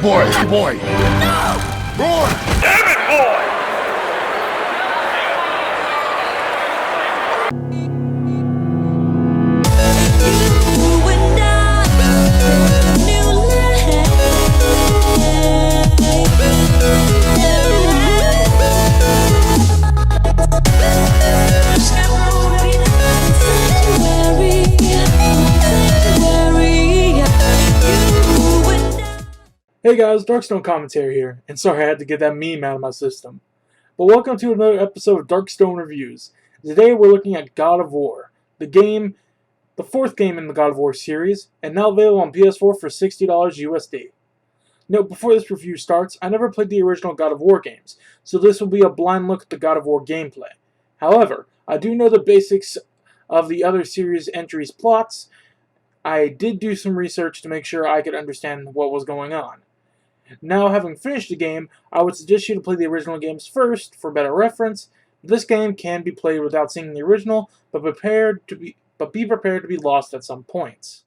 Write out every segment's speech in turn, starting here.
Boy, boy. No! Boy! Damn it, boy! Hey guys, DarkStone commentary here, and sorry I had to get that meme out of my system. But welcome to another episode of DarkStone Reviews. Today we're looking at God of War, the fourth game in the God of War series, and now available on PS4 for $60 USD. Note, before this review starts, I never played the original God of War games, so this will be a blind look at the God of War gameplay. However, I do know the basics of the other series entries' plots. I did do some research to make sure I could understand what was going on. Now, having finished the game, I would suggest you to play the original games first for better reference. This game can be played without seeing the original, but be prepared to be lost at some points.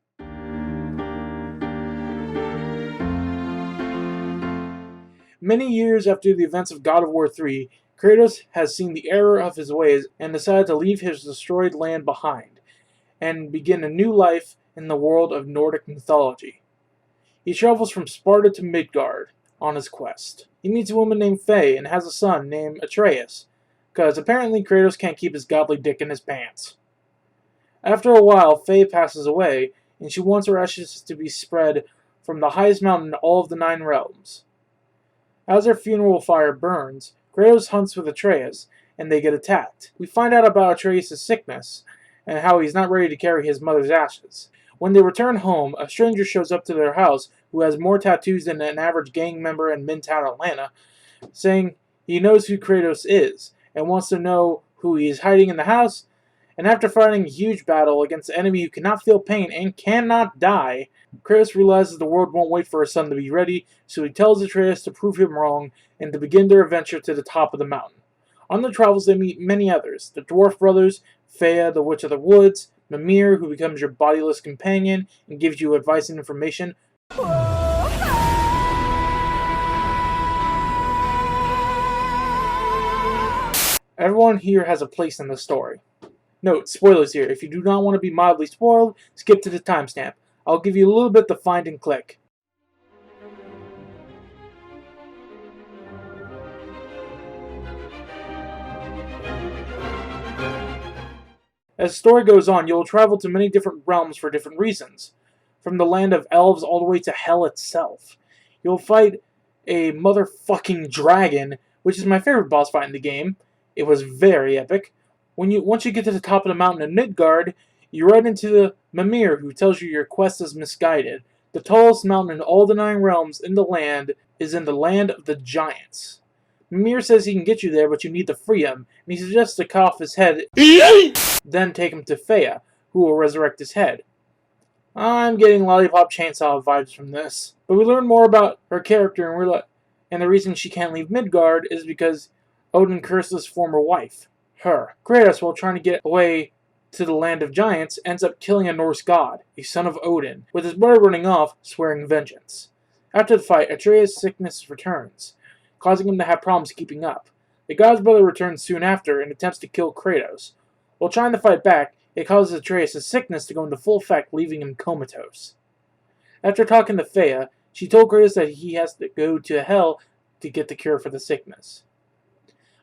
Many years after the events of God of War 3, Kratos has seen the error of his ways and decided to leave his destroyed land behind and begin a new life in the world of Nordic mythology. He travels from Sparta to Midgard on his quest. He meets a woman named Faye and has a son named Atreus, because apparently Kratos can't keep his godly dick in his pants. After a while, Faye passes away, and she wants her ashes to be spread from the highest mountain in all of the 9 realms. As their funeral fire burns, Kratos hunts with Atreus, and they get attacked. We find out about Atreus' sickness, and how he's not ready to carry his mother's ashes. When they return home, a stranger shows up to their house who has more tattoos than an average gang member in Midtown Atlanta, saying he knows who Kratos is and wants to know who he is hiding in the house. And after fighting a huge battle against an enemy who cannot feel pain and cannot die, Kratos realizes the world won't wait for his son to be ready, so he tells Atreus to prove him wrong and to begin their adventure to the top of the mountain. On their travels, they meet many others: the dwarf brothers, Freya, the Witch of the Woods, Mimir, who becomes your bodiless companion and gives you advice and information. Everyone here has a place in the story. Note, spoilers here. If you do not want to be mildly spoiled, skip to the timestamp. I'll give you a little bit to find and click. As the story goes on, you will travel to many different realms for different reasons. From the land of elves all the way to hell itself. You'll fight a motherfucking dragon, which is my favorite boss fight in the game. It was very epic. Once you get to the top of the mountain in Midgard, you run into the Mimir, who tells you your quest is misguided. The tallest mountain in all the 9 realms in the land is in the land of the giants. Mimir says he can get you there, but you need to free him, and he suggests to cut off his head, then take him to Freya, who will resurrect his head. I'm getting Lollipop Chainsaw vibes from this. But we learn more about her character, and the reason she can't leave Midgard is because Odin cursed his former wife, her. Kratos, while trying to get away to the land of giants, ends up killing a Norse god, a son of Odin, with his brother running off, swearing vengeance. After the fight, Atreus' sickness returns, causing him to have problems keeping up. The god's brother returns soon after and attempts to kill Kratos. While trying to fight back, it causes Atreus' sickness to go into full effect, leaving him comatose. After talking to Freya, she told Kratos that he has to go to hell to get the cure for the sickness.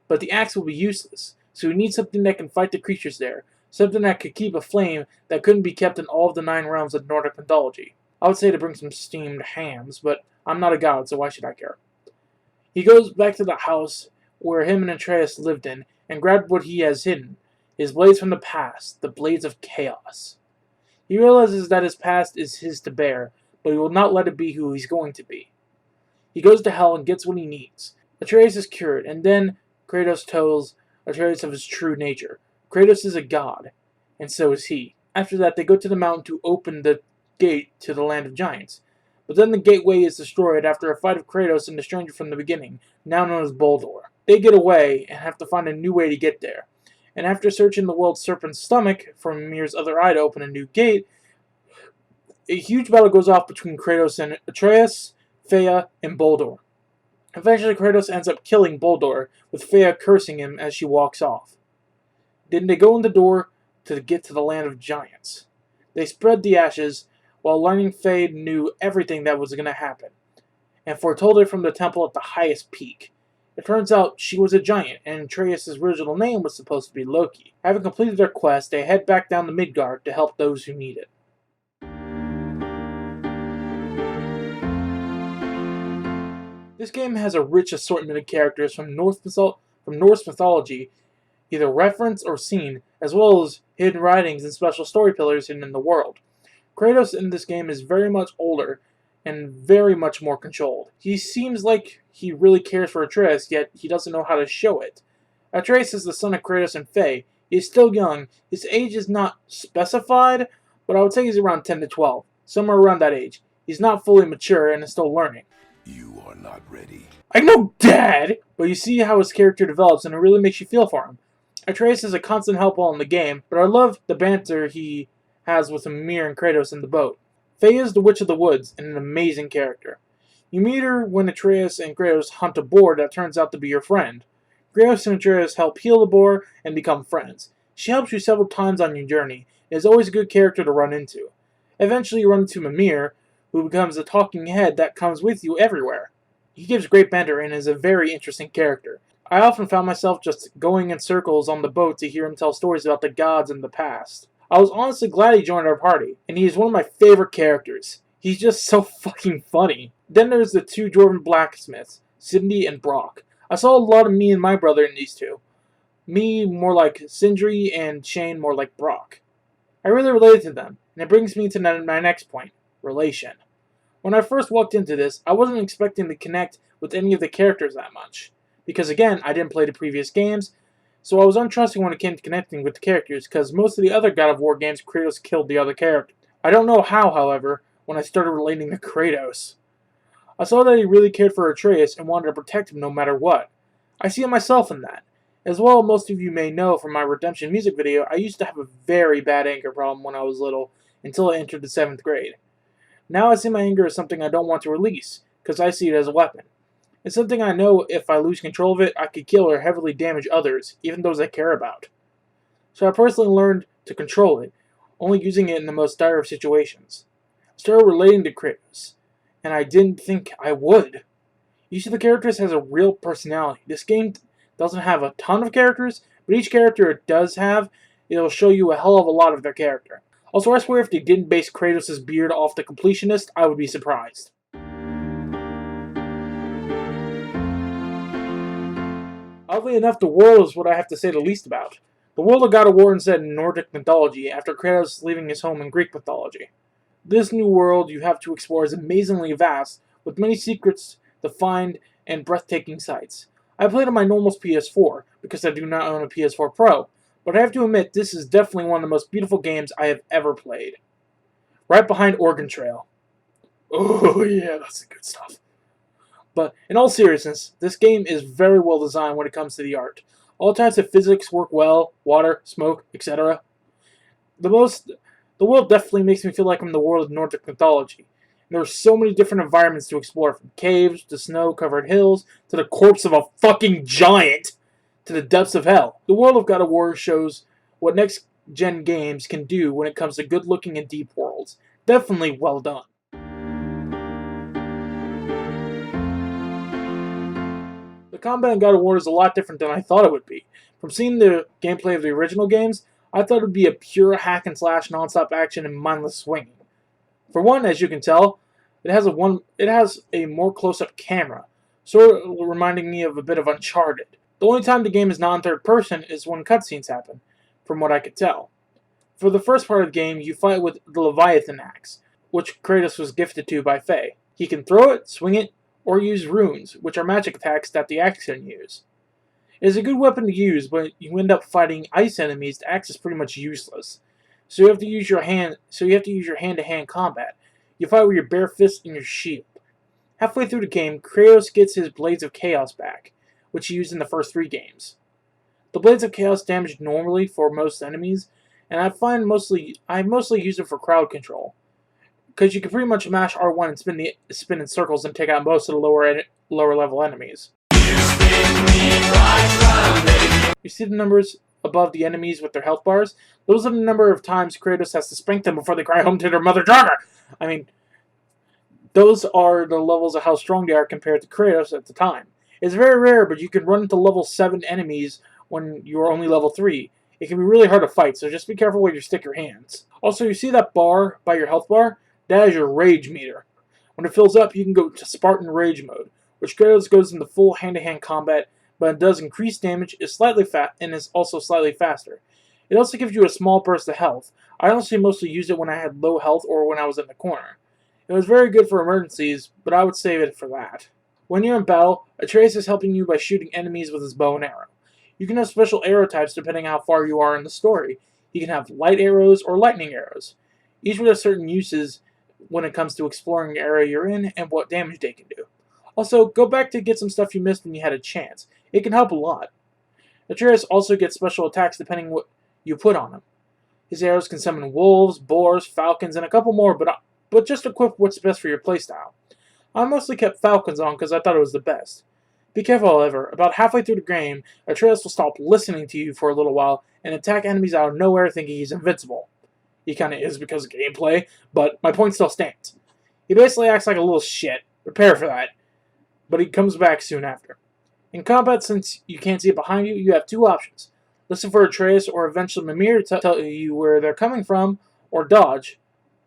But the axe will be useless, so he needs something that can fight the creatures there, something that could keep a flame that couldn't be kept in all of the 9 realms of Nordic mythology. I would say to bring some steamed hams, but I'm not a god, so why should I care? He goes back to the house where him and Atreus lived in, and grabbed what he has hidden, his blades from the past, the blades of chaos. He realizes that his past is his to bear, but he will not let it be who he's going to be. He goes to hell and gets what he needs. Atreus is cured, and then Kratos tells Atreus of his true nature. Kratos is a god, and so is he. After that, they go to the mountain to open the gate to the land of giants. But then the gateway is destroyed after a fight of Kratos and the stranger from the beginning, now known as Baldur. They get away and have to find a new way to get there. And after searching the world's serpent's stomach for Mimir's other eye to open a new gate, a huge battle goes off between Kratos and Atreus, Freya, and Boldor. Eventually, Kratos ends up killing Boldor, with Freya cursing him as she walks off. Then they go in the door to get to the land of giants. They spread the ashes, while learning Faye knew everything that was going to happen, and foretold it from the temple at the highest peak. It turns out she was a giant, and Atreus' original name was supposed to be Loki. Having completed their quest, they head back down to Midgard to help those who need it. This game has a rich assortment of characters from Norse mythology, either referenced or seen, as well as hidden writings and special story pillars hidden in the world. Kratos in this game is very much older and very much more controlled. He seems like he really cares for Atreus, yet he doesn't know how to show it. Atreus is the son of Kratos and Faye. He is still young. His age is not specified, but I would say he's around 10 to 12, somewhere around that age. He's not fully mature and is still learning. You are not ready. I know, Dad! But you see how his character develops, and it really makes you feel for him. Atreus is a constant help while in the game, but I love the banter he has with Mimir and Kratos in the boat. Faye is the Witch of the Woods, and an amazing character. You meet her when Atreus and Kratos hunt a boar that turns out to be your friend. Kratos and Atreus help heal the boar and become friends. She helps you several times on your journey, and is always a good character to run into. Eventually you run into Mimir, who becomes a talking head that comes with you everywhere. He gives great banter and is a very interesting character. I often found myself just going in circles on the boat to hear him tell stories about the gods in the past. I was honestly glad he joined our party, and he is one of my favorite characters. He's just so fucking funny. Then there's the two dwarven blacksmiths, Sindri and Brock. I saw a lot of me and my brother in these two. Me more like Sindri and Shane more like Brock. I really related to them, and it brings me to my next point. Relation. When I first walked into this, I wasn't expecting to connect with any of the characters that much. Because again, I didn't play the previous games, so I was untrusting when it came to connecting with the characters, because most of the other God of War games, Kratos killed the other character. I don't know how, however, when I started relating to Kratos. I saw that he really cared for Atreus and wanted to protect him no matter what. I see myself in that. As well, most of you may know from my Redemption music video, I used to have a very bad anger problem when I was little, until I entered the 7th grade. Now I see my anger as something I don't want to release, because I see it as a weapon. It's something I know if I lose control of it, I could kill or heavily damage others, even those I care about. So I personally learned to control it, only using it in the most dire of situations. I started relating to Kratos, and I didn't think I would. Each of the characters has a real personality. This game doesn't have a ton of characters, but each character it does have, it'll show you a hell of a lot of their character. Also, I swear if they didn't base Kratos' beard off the completionist, I would be surprised. Oddly enough, the world is what I have to say the least about. The world of God of War is set in Nordic mythology after Kratos leaving his home in Greek mythology. This new world you have to explore is amazingly vast, with many secrets to find and breathtaking sights. I played on my normal PS4, because I do not own a PS4 Pro, but I have to admit this is definitely one of the most beautiful games I have ever played. Right behind Oregon Trail. Oh yeah, that's the good stuff. But in all seriousness, this game is very well designed when it comes to the art. All types of physics work well, water, smoke, etc. The world definitely makes me feel like I'm in the world of Nordic mythology. And there are so many different environments to explore, from caves to snow-covered hills to the corpse of a fucking giant to the depths of hell. The world of God of War shows what next-gen games can do when it comes to good-looking and deep worlds. Definitely well done. The combat in God of War is a lot different than I thought it would be. From seeing the gameplay of the original games, I thought it would be a pure hack-and-slash non-stop action and mindless swinging. For one, as you can tell, it has a more close-up camera, sort of reminding me of a bit of Uncharted. The only time the game is not in third person is when cutscenes happen, from what I could tell. For the first part of the game, you fight with the Leviathan axe, which Kratos was gifted to by Faye. He can throw it, swing it, or use runes, which are magic attacks that the axe can use. It is a good weapon to use, but you end up fighting ice enemies. The axe is pretty much useless. So you have to use your hand-to-hand combat. You fight with your bare fist and your shield. Halfway through the game, Kratos gets his Blades of Chaos back, which he used in the first 3 games. The Blades of Chaos damage normally for most enemies, and I mostly use them for crowd control. because you can pretty much mash R1 and spin in circles and take out most of the lower level enemies. You see the numbers above the enemies with their health bars? Those are the number of times Kratos has to spank them before they cry home to their mother Draga. I mean, those are the levels of how strong they are compared to Kratos at the time. It's very rare, but you can run into level 7 enemies when you're only level 3. It can be really hard to fight, so just be careful where you stick your hands. Also, you see that bar by your health bar? That is your rage meter. When it fills up, you can go to Spartan Rage mode, which goes into full hand-to-hand combat, but it does increase damage, is slightly fat, and is also slightly faster. It also gives you a small burst of health. I honestly mostly used it when I had low health or when I was in the corner. It was very good for emergencies, but I would save it for that. When you're in battle, Atreus is helping you by shooting enemies with his bow and arrow. You can have special arrow types depending on how far you are in the story. You can have light arrows or lightning arrows. Each will have certain uses when it comes to exploring the area you're in and what damage they can do. Also, go back to get some stuff you missed when you had a chance. It can help a lot. Atreus also gets special attacks depending what you put on him. His arrows can summon wolves, boars, falcons, and a couple more, but just equip what's best for your playstyle. I mostly kept falcons on because I thought it was the best. Be careful, however. About halfway through the game, Atreus will stop listening to you for a little while and attack enemies out of nowhere thinking he's invincible. He kinda is because of gameplay, but my point still stands. He basically acts like a little shit. Prepare for that. But he comes back soon after. In combat, since you can't see it behind you, you have two options. Listen for Atreus or eventually Mimir to tell you where they're coming from, or dodge,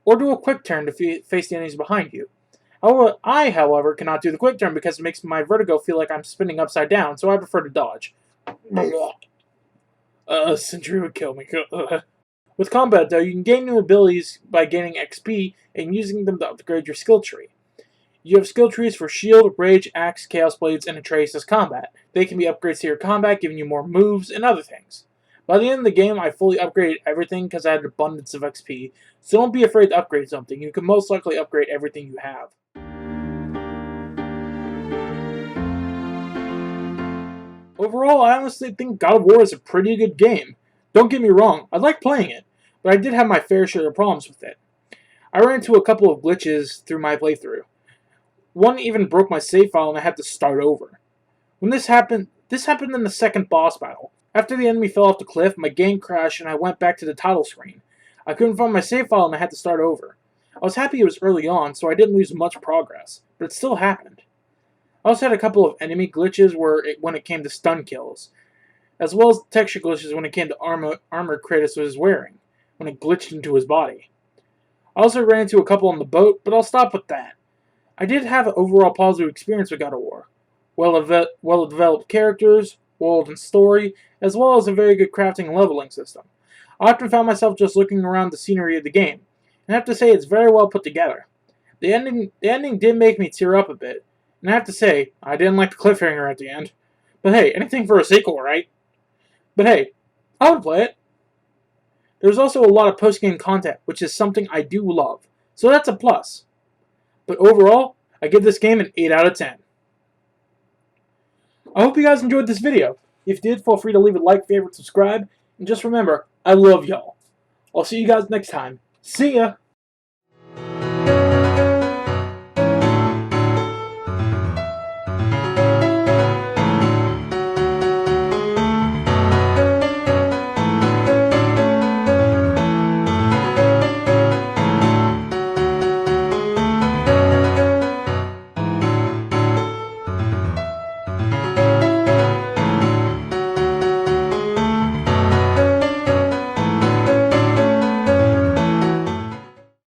or do a quick turn to face the enemies behind you. However, cannot do the quick turn because it makes my vertigo feel like I'm spinning upside down, so I prefer to dodge. Sentry would kill me. With combat, though, you can gain new abilities by gaining XP and using them to upgrade your skill tree. You have skill trees for Shield, Rage, Axe, Chaos Blades, and Atreus' combat. They can be upgrades to your combat, giving you more moves and other things. By the end of the game, I fully upgraded everything because I had an abundance of XP, so don't be afraid to upgrade something. You can most likely upgrade everything you have. Overall, I honestly think God of War is a pretty good game. Don't get me wrong, I like playing it, but I did have my fair share of problems with it. I ran into a couple of glitches through my playthrough. One even broke my save file and I had to start over. When this happened in the second boss battle. After the enemy fell off the cliff, my game crashed and I went back to the title screen. I couldn't find my save file and I had to start over. I was happy it was early on, so I didn't lose much progress, but it still happened. I also had a couple of enemy glitches when it came to stun kills, as well as texture glitches when it came to armor Kratos was wearing, when it glitched into his body. I also ran into a couple on the boat, but I'll stop with that. I did have an overall positive experience with God of War. Well-developed characters, world and story, as well as a very good crafting and leveling system. I often found myself just looking around the scenery of the game, and I have to say it's very well put together. The ending did make me tear up a bit, and I have to say, I didn't like the cliffhanger at the end. But hey, anything for a sequel, right? But hey, I would play it. There's also a lot of post-game content, which is something I do love, so that's a plus. But overall, I give this game an 8 out of 10. I hope you guys enjoyed this video. If you did, feel free to leave a like, favorite, subscribe, and just remember, I love y'all. I'll see you guys next time. See ya!